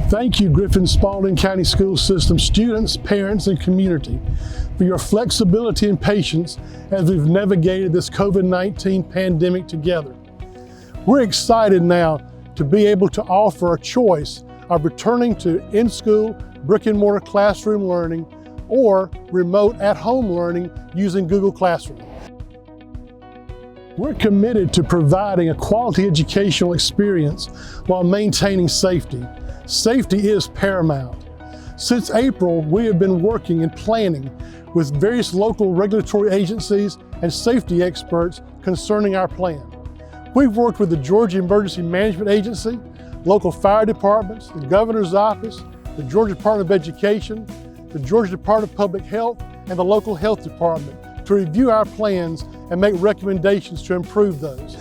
Thank you, Griffin-Spalding County School System students, parents, and community for your flexibility and patience as we've navigated this COVID-19 pandemic together. We're excited now to be able to offer a choice of returning to in-school, brick-and-mortar classroom learning or remote at-home learning using Google Classroom. We're committed to providing a quality educational experience while maintaining safety. Safety is paramount. Since April, we have been working and planning with various local regulatory agencies and safety experts concerning our plan. We've worked with the Georgia Emergency Management Agency, local fire departments, the governor's office, the Georgia Department of Education, the Georgia Department of Public Health, and the local health department to review our plans and make recommendations to improve those.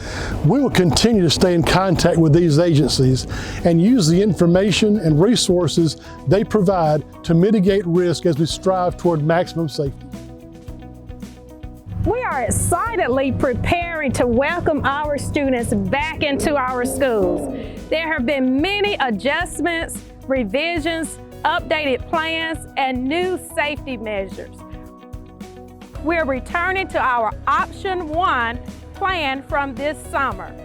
We will continue to stay in contact with these agencies and use the information and resources they provide to mitigate risk as we strive toward maximum safety. We are excitedly preparing to welcome our students back into our schools. There have been many adjustments, revisions, updated plans, and new safety measures. We're returning to our Option 1 plan from this summer.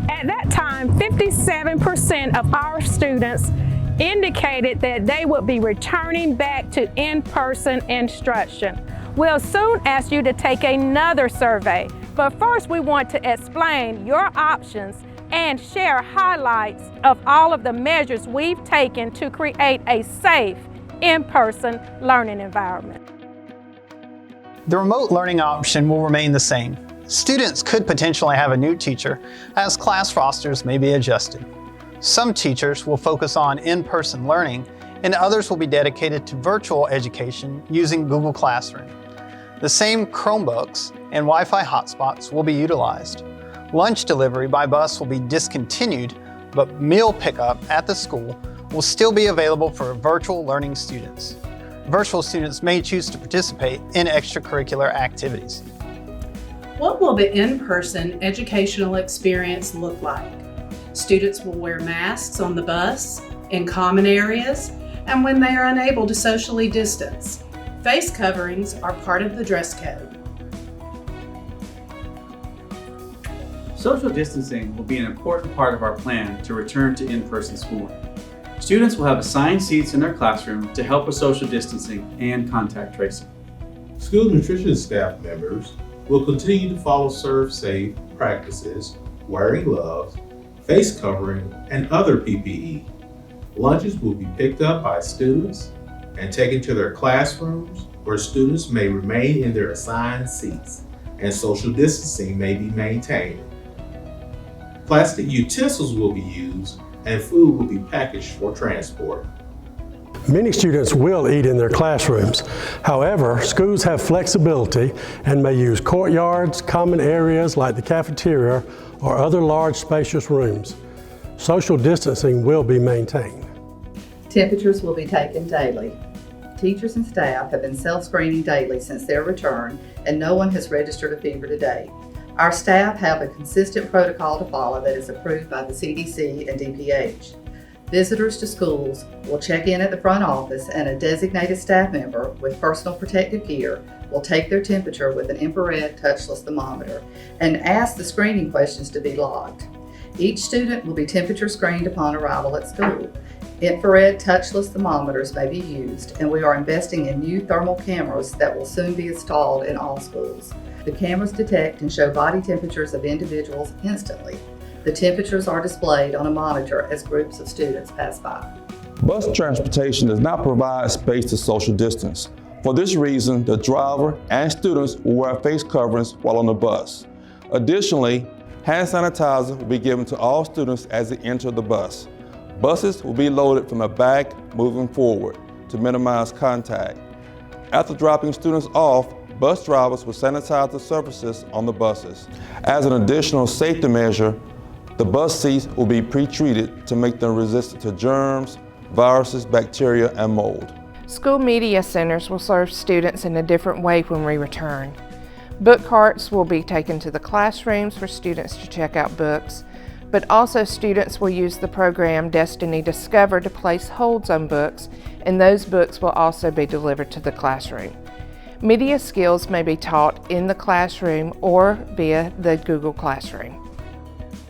At that time, 57% of our students indicated that they would be returning back to in-person instruction. We'll soon ask you to take another survey, but first we want to explain your options and share highlights of all of the measures we've taken to create a safe in-person learning environment. The remote learning option will remain the same. Students could potentially have a new teacher as class rosters may be adjusted. Some teachers will focus on in-person learning and others will be dedicated to virtual education using Google Classroom. The same Chromebooks and Wi-Fi hotspots will be utilized. Lunch delivery by bus will be discontinued, but meal pickup at the school will still be available for virtual learning students. Virtual students may choose to participate in extracurricular activities. What will the in-person educational experience look like? Students will wear masks on the bus, in common areas, and when they are unable to socially distance. Face coverings are part of the dress code. Social distancing will be an important part of our plan to return to in-person schooling. Students will have assigned seats in their classroom to help with social distancing and contact tracing. School nutrition staff members will continue to follow serve-safe practices, wearing gloves, face covering, and other PPE. Lunches will be picked up by students and taken to their classrooms, where students may remain in their assigned seats and social distancing may be maintained. Plastic utensils will be used and food will be packaged for transport. Many students will eat in their classrooms. However, schools have flexibility and may use courtyards, common areas like the cafeteria, or other large spacious rooms. Social distancing will be maintained. Temperatures will be taken daily. Teachers and staff have been self-screening daily since their return, and no one has registered a fever to date. Our staff have a consistent protocol to follow that is approved by the CDC and DPH. Visitors to schools will check in at the front office, and a designated staff member with personal protective gear will take their temperature with an infrared touchless thermometer and ask the screening questions to be logged. Each student will be temperature screened upon arrival at school. Infrared touchless thermometers may be used, and we are investing in new thermal cameras that will soon be installed in all schools. The cameras detect and show body temperatures of individuals instantly. The temperatures are displayed on a monitor as groups of students pass by. Bus transportation does not provide space to social distance. For this reason, the driver and students will wear face coverings while on the bus. Additionally, hand sanitizer will be given to all students as they enter the bus. Buses will be loaded from the back moving forward to minimize contact. After dropping students off, bus drivers will sanitize the surfaces on the buses. As an additional safety measure, the bus seats will be pre-treated to make them resistant to germs, viruses, bacteria, and mold. School media centers will serve students in a different way when we return. Book carts will be taken to the classrooms for students to check out books. but also students will use the program Destiny Discover to place holds on books, and those books will also be delivered to the classroom. Media skills may be taught in the classroom or via the Google Classroom.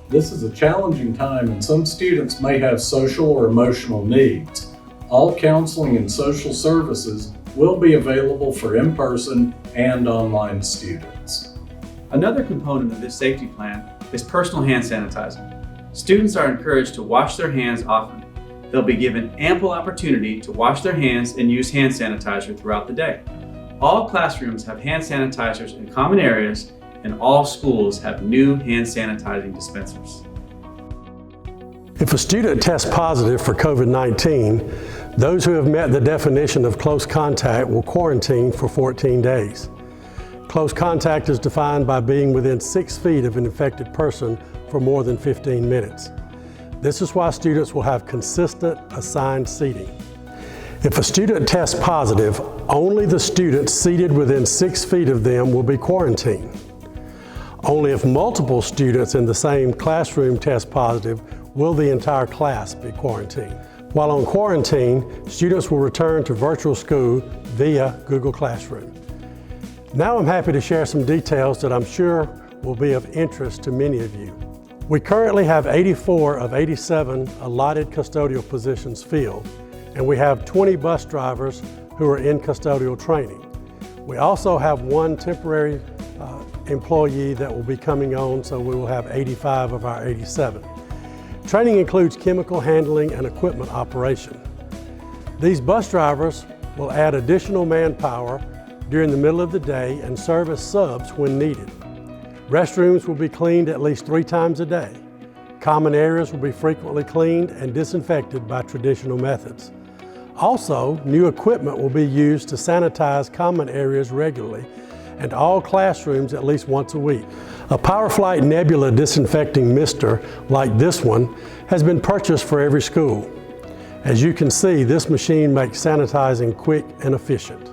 This is a challenging time and some students may have social or emotional needs. All counseling and social services will be available for in-person and online students. Another component of this safety plan is personal hand sanitizer. Students are encouraged to wash their hands often. They'll be given ample opportunity to wash their hands and use hand sanitizer throughout the day. All classrooms have hand sanitizers in common areas, and all schools have new hand sanitizing dispensers. If a student tests positive for COVID-19, those who have met the definition of close contact will quarantine for 14 days. Close contact is defined by being within 6 feet of an infected person for more than 15 minutes. This is why students will have consistent assigned seating. If a student tests positive, only the students seated within 6 feet of them will be quarantined. Only if multiple students in the same classroom test positive will the entire class be quarantined. While on quarantine, students will return to virtual school via Google Classroom. Now I'm happy to share some details that I'm sure will be of interest to many of you. We currently have 84 of 87 allotted custodial positions filled, and we have 20 bus drivers who are in custodial training. We also have 1 temporary employee that will be coming on, so we will have 85 of our 87. Training includes chemical handling and equipment operation. These bus drivers will add additional manpower during the middle of the day and serve as subs when needed. Restrooms will be cleaned at least 3 times a day. Common areas will be frequently cleaned and disinfected by traditional methods. Also, new equipment will be used to sanitize common areas regularly, and all classrooms at least once a week. A PowerFlight Nebula disinfecting mister like this one has been purchased for every school. As you can see, this machine makes sanitizing quick and efficient.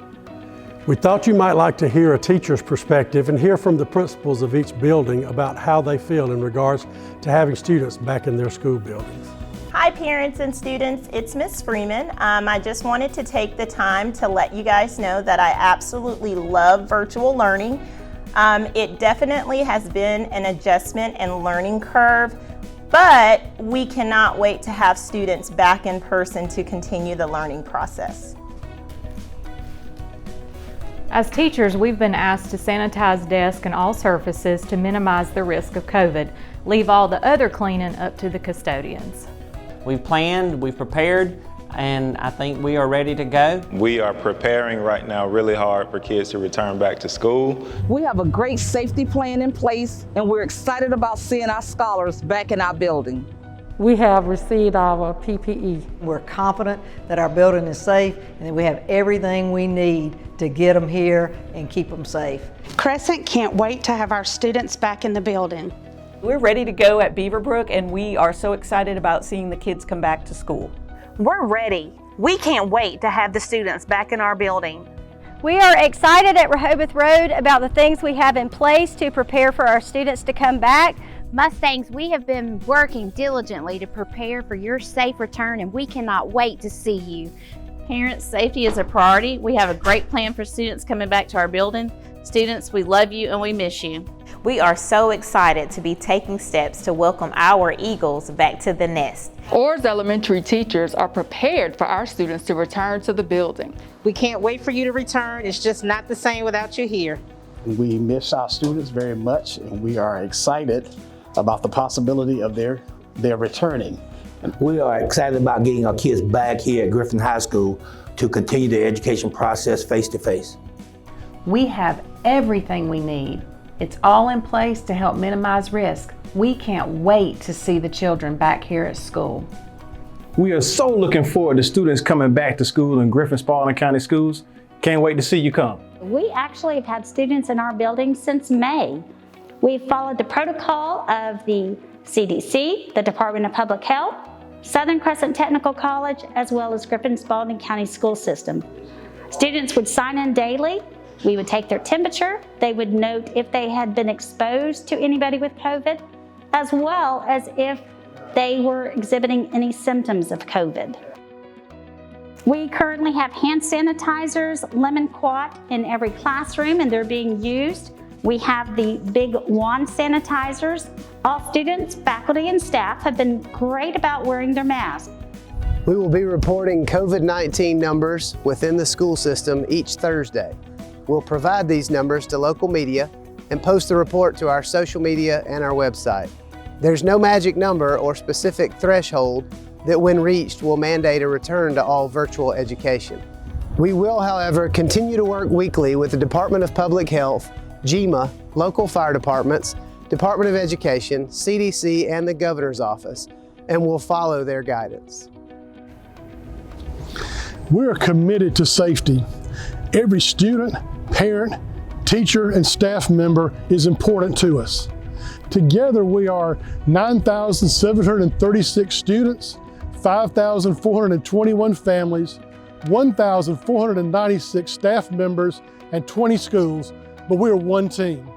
We thought you might like to hear a teacher's perspective and hear from the principals of each building about how they feel in regards to having students back in their school buildings. Hi parents and students, it's Miss Freeman. I just wanted to take the time to let you guys know that I absolutely love virtual learning. It definitely has been an adjustment and learning curve, but we cannot wait to have students back in person to continue the learning process. As teachers, we've been asked to sanitize desks and all surfaces to minimize the risk of COVID. Leave all the other cleaning up to the custodians. We've planned, we've prepared, and I think we are ready to go. We are preparing right now really hard for kids to return back to school. We have a great safety plan in place, and we're excited about seeing our scholars back in our building. We have received our PPE. We're confident that our building is safe and that we have everything we need to get them here and keep them safe. Crescent can't wait to have our students back in the building. We're ready to go at Beaverbrook, and we are so excited about seeing the kids come back to school. We're ready. We can't wait to have the students back in our building. We are excited at Rehoboth Road about the things we have in place to prepare for our students to come back. Mustangs, we have been working diligently to prepare for your safe return, and we cannot wait to see you. Parents, safety is a priority. We have a great plan for students coming back to our building. Students, we love you and we miss you. We are so excited to be taking steps to welcome our Eagles back to the nest. Orr's elementary teachers are prepared for our students to return to the building. We can't wait for you to return. It's just not the same without you here. We miss our students very much, and we are excited about the possibility of their returning. We are excited about getting our kids back here at Griffin High School to continue the education process face to face. We have everything we need. It's all in place to help minimize risk. We can't wait to see the children back here at school. We are so looking forward to students coming back to school in Griffin-Spalding County Schools. Can't wait to see you come. We actually have had students in our building since May. We've followed the protocol of the CDC, the Department of Public Health, Southern Crescent Technical College, as well as Griffin-Spalding County School System. Students would sign in daily. We would take their temperature. They would note if they had been exposed to anybody with COVID. as well as if they were exhibiting any symptoms of COVID. We currently have hand sanitizers, lemon quat, in every classroom, and they're being used. We have the big wand sanitizers. All students, faculty, and staff have been great about wearing their masks. We will be reporting COVID-19 numbers within the school system each Thursday. We'll provide these numbers to local media and post the report to our social media and our website. There's no magic number or specific threshold that when reached will mandate a return to all virtual education. We will, however, continue to work weekly with the Department of Public Health, GMA, local fire departments, Department of Education, CDC, and the Governor's Office, and will follow their guidance. We are committed to safety. Every student, parent, teacher, and staff member is important to us. Together we are 9,736 students, 5,421 families, 1,496 staff members, and 20 schools, but we are one team.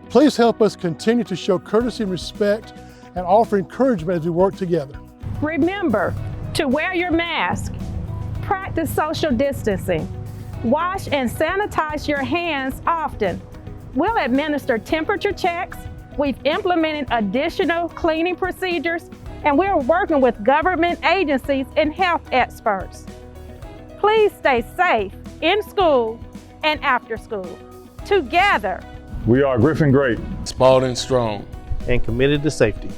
Please help us continue to show courtesy and respect and offer encouragement as we work together. Remember to wear your mask, practice social distancing, wash and sanitize your hands often. We'll administer temperature checks. We've implemented additional cleaning procedures, and we're working with government agencies and health experts. Please stay safe in school and after school. Together, we are Griffin Great, Spalding Strong, and committed to safety.